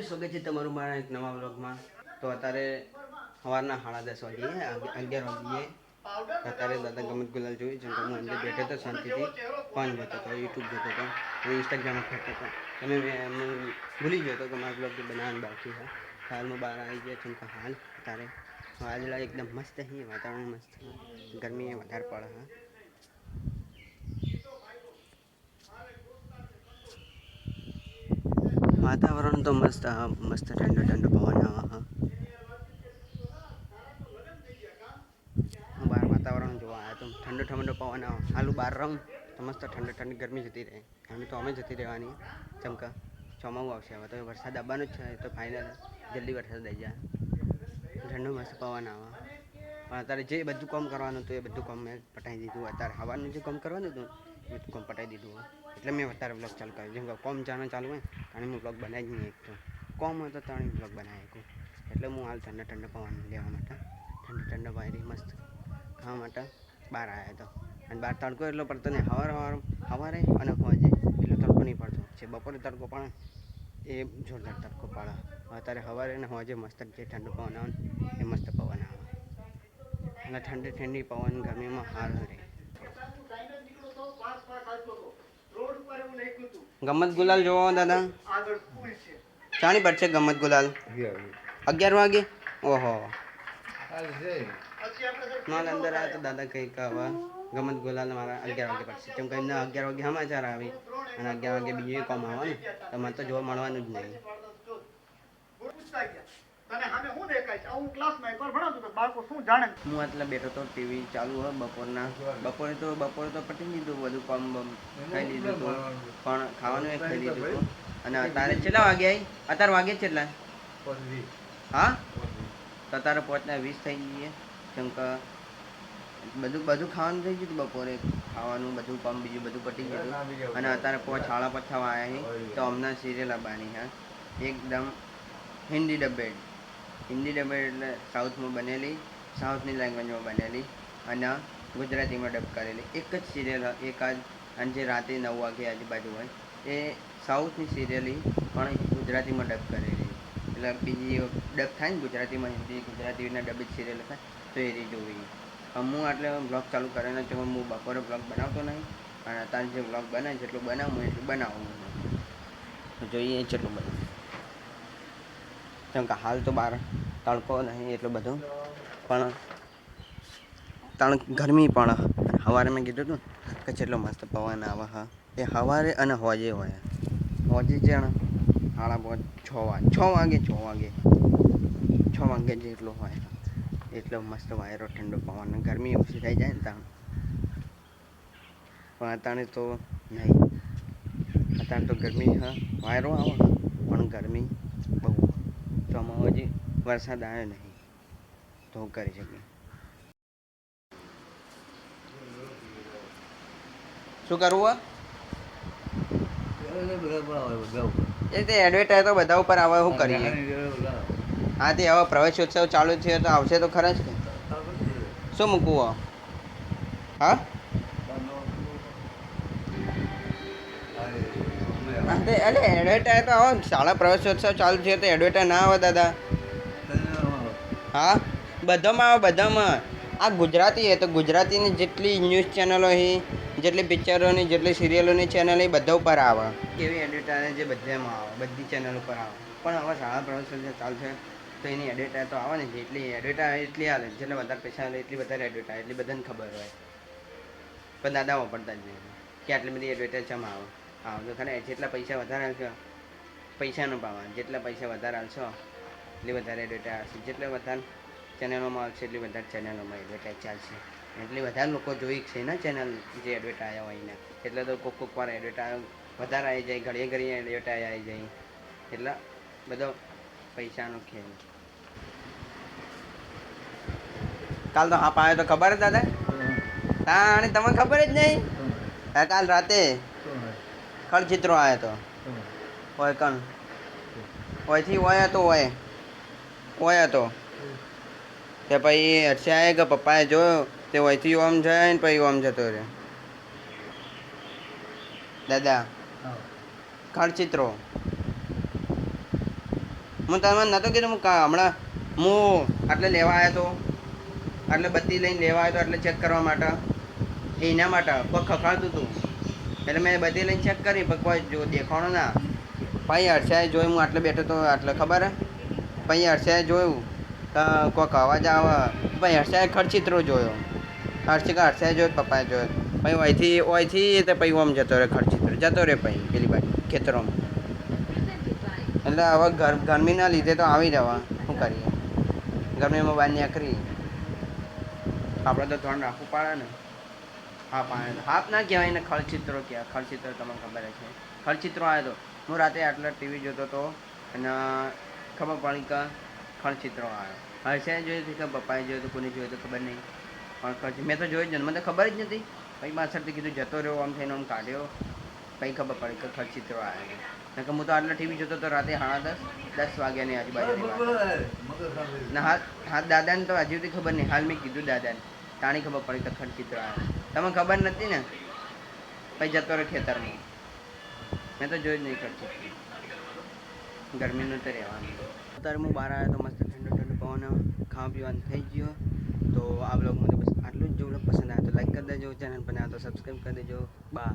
સ્વાગત છે તમારું મારા એક નવા વ્લોગમાં. તો અત્યારે સવારના 10:30 વાગે 11 વાગ્યે અત્યારે દાદા ગમત ગુલાલ જોઈ જેમ કે હું અંદર બેઠો હતો શાંતિથી ફોન જોતો હતો, યુટ્યુબ જોતો હતો અને ઇન્સ્ટાગ્રામ ફરતો હતો. તમે ભૂલી ગયો હતો કે મારા બ્લોગ બનાવવાનું બાકી છે. હાલમાં બહાર આવી ગયા જેમ કે હાલ અત્યારે વાદળા એકદમ મસ્ત છે, વાતાવરણ મસ્ત છે, ગરમી વધારે પડે હા. વાતાવરણ તો મસ્ત મસ્ત ઠંડો ઠંડો પવન આવે હા. હું બહાર વાતાવરણ જોવા આવ્યો તો ઠંડો ઠંડો પવન આવે હાલું બહાર રહું તો મસ્ત ઠંડો ઠંડી ગરમી જતી રહે. ગરમી તો અમે જતી રહેવાની ચમકા ચોમાવું આવશે હવે તો વરસાદ આવવાનો જ છે તો ફાઇનલ જલ્દી વરસાદ આવી જાય. ઠંડો મસ્ત પવન આવે પણ અત્યારે જે બધું કામ કરવાનું હતું એ બધું કામ મેં પટાવી દીધું. અત્યારે હવાનું જે કામ કરવાનું હતું એ બધું કામ પટાવી દીધું એટલે મેં અત્યારે બ્લોગ ચાલુ કર્યો. જેમ કે કોમ જાણે ચાલુ હોય અને હું બ્લોગ બનાવી જ નહીં એક તો કોમ હોય તો ત્રણ બ્લોગ બનાવી શકું. એટલે હું હાલ ઠંડા ઠંડા પવન લેવા માટે ઠંડા ઠંડા વાયરી મસ્ત ખાવા માટે બહાર આવ્યો હતો. અને બહાર તડકો એટલો પડતો નહીં, સવારે અને સાંજે એટલો તડકો નહીં પડતો. જે બપોરે તડકો પડે એ જોરદાર તડકો પડે. અત્યારે સવારે અને સાંજે મસ્ત જે ઠંડો પવન આવે એ મસ્ત પવન આવે અને ઠંડી ઠંડી પવન ગરમીમાં હાર રહે. ગમત ગુલાલ જોવો દાદા ચાણી પડશે ગમત ગુલાલ 11 વાગે. ઓહો માલ અંદર આવ્યા તો દાદા કંઈક હવે ગમત ગુલાલ મારા 11 વાગે પડશે કેમ કે એમના 11 વાગે સમાચાર આવી અને 11 વાગે બીજું કામ આવે ને તો મને તો જોવા મળવાનું જ નહીં. હું એટલે બેઠો તો ટીવી ચાલુ હોય બપોરે તો પટી દીધું બધું કામ ખાઈ લીધું હતું પણ ખાવાનું એ ખાઈ લીધું હતું. અને અત્યારે કેટલા વાગે આવી? અત્યારે વાગે કેટલા? હા તો અત્યારે 5:20 થઈ ગઈ કેમ કે બધું ખાવાનું થઈ ગયું બપોરે ખાવાનું બધું કામ બીજું બધું પટી ગયું અને અત્યારે 5 સાડા 5 થવા આવ્યા છે તો હમણાં સિરિયલ આવવાની હા એકદમ હિન્દી ડબેડ એટલે સાઉથમાં બનેલી, સાઉથની લેંગ્વેજમાં બનેલી અને ગુજરાતીમાં ડબ કરેલી એક જ સિરિયલ એક જ. અને જે રાતે 9 વાગે આજુબાજુ હોય એ સાઉથની સિરિયલ પણ ગુજરાતીમાં ડબ કરેલી. એટલે બીજી ડબ થાય ને ગુજરાતીમાં હિન્દી ગુજરાતીના ડબ જ સિરિયલ થાય તો એ રીતે જોવી. હું એટલે બ્લોગ ચાલુ કરીને તો હું બપોરે બ્લોગ બનાવતો નહીં અને અત્યારે જે બ્લોગ બનાવે જેટલું બનાવું એટલું બનાવું જોઈએ જેટલું બનાવું. કેમ કે હાલ તો બહાર તડકો નહીં એટલું બધું પણ ગરમી પણ સવારે મેં કીધું હતું કે જેટલો મસ્ત પવન આવે હા એ સવારે અને સાંજે હોય. સાંજે જાણે 6 વાગે જેટલો હોય એટલો મસ્ત વાયરો ઠંડો પવન ગરમી ઓછી થઈ જાય ને ત્યાં. પણ અત્યારે તો નહીં, અત્યારે તો ગરમી હા વાયરો આવે પણ ગરમી બહુ. ચોમામાં હજી વરસાદ આવ્યો નહીં તો કરી શકીએ. શું કરવું એ તે એડવર્ટાઈઝ તો બધા ઉપર આવે શું કરીએ. હા તે હવે પ્રવેશોત્સવ ચાલુ થયો તો આવશે તો ખરા જ કે શું મૂકવું હા એટલે એડવર્ટાઈઝ તો આવો શાળા પ્રવેશોત્સવ ચાલુ થયો તો એડવર્ટાઈઝ ના આવે દાદા? હા બધામાં આ ગુજરાતી તો ગુજરાતીની જેટલી ન્યૂઝ ચેનલો છે જેટલી પિક્ચરોની જેટલી સિરિયલોની ચેનલ એ બધા ઉપર આવે એવી એડવર્ટાઈઝ જે બધામાં આવે બધી ચેનલ ઉપર આવે. પણ હવે શાળા પ્રવેશોત્સવ ચાલુ છે તો એની એડવર્ટાઈઝ તો આવે ને જેટલી એડવર્ટાઈઝ એટલી આવે જેટલા વધારે પૈસા આવે એટલી વધારે એડવર્ટાઈઝ એટલી બધાને ખબર હોય પણ દાદા વાપરતા જ નહીં કે આટલી બધી એડવર્ટાઈઝ ચમ આવે. તો ખરે જેટલા પૈસા વધારે આવશે પૈસાનો પાવા જેટલા પૈસા વધારે આવશો એટલી વધારે એડવર્ટાઈઝ આવશે. જેટલા વધારે ચેનલોમાં આવશે એટલી વધારે ચેનલોમાં એડવર્ટાઈઝ ચાલશે. એટલી વધારે લોકો જોઈ છે ને ચેનલ જે એડવર્ટાઈઝ હોય ને એટલે તો કોક વાર એડવર્ટાઈઝ વધારે આવી જાય ઘડીએ એડવર્ટાઈઝ આવી જાય એટલે બધો પૈસાનો ખેલ. કાલ તો હાપ આવ્યો તો ખબર જ દાદા? હા અને તમને ખબર જ નહીં? કાલ રાતે ખળચિત્રો આવ્યો તો હોય કણ હોયથી હોય હતો તે પછી હર્ષે આવે કે પપ્પાએ જોયો તે હોયથી ઓમ જાય ને પછી ઓમ જતો રહ્યો. દાદા ખળચિત્રો હું તમે નહોતો કીધું હમણાં હું આટલે લેવા આવ્યો હતો, આટલે બત્તી લઈને લેવા આવ્યો હતો, એટલે ચેક કરવા માટે એના માટે કોઈ ખખડાતું હતું એટલે મેં બત્તી લઈને ચેક કરી પણ કોઈ જો દેખાણો ના. પછી હર્ષાએ જોયું હું આટલે બેઠો તો આટલે ખબર હે. પછી હર્ષાએ જોયું તો કોઈક અવાજ આવે. પછી હર્ષાએ ખડચિત્રો જોયો. હર્ષાએ જોયો પપ્પાએ જોયો. પછી ઓયથી તો પછી ઓમ જતો રહે ખડચિત્રો જતો રહે પછી પેલી બાજુ ખેતરોમાં. એટલે હવે ગરમીના લીધે તો આવી જવા શું કરીએ, ગરમીમાં બહાર નીકળી આપણે તો ધ્યાન રાખવું પડે ને. હા પાણી હાફ ના કહેવાય ને, ખડચિત્રો કહેવાય. ખડચિત્રો તમને ખબર છે. ખડચિત્રો આવ્યો હતો. હું રાતે આટલા ટીવી જોતો હતો અને ખબર પડી કે ખડચિત્રો આવ્યો. હર્ષાએ જોયું હતું કે પપ્પાએ જોયું હતું, કોને જોયું તો ખબર નહીં, પણ મેં તો જોયું જ નથી, મને તો ખબર જ નથી. પછી પાછળથી કીધું જતો રહ્યો, આમ થઈને આમ કાઢ્યો, પછી ખબર પડી કે ખડચિત્રો આવ્યો. કે હું તો આટલા ટીવી જોતો હતો રાતે 10:30 વાગ્યાની આજુબાજુ. ના હાથ દાદાને તો હજુ સુધી ખબર નહીં. હાલ મેં કીધું દાદાને, તાણી ખબર પડી કે ખડચિત્રો આવ્યો. તમને ખબર નથી ને. પછી જતો રહ્યો ખેતરમાં. મેં તો જોયું જ નહીં ખડચિત્રો. ગરમીનું તો રહેવાનું. અત્યારે હું બહાર આવ્યો તો મસ્ત ઠંડો પવન, ખાવા પીવાનું થઈ ગયો. તો આ બ્લોગમાં તો બસ આટલું જ. જો બ્લોગ પસંદ આવે તો લાઈક કરી દેજો, ચેનલ પર આવે તો સબસ્ક્રાઈબ કરી દેજો. બાય.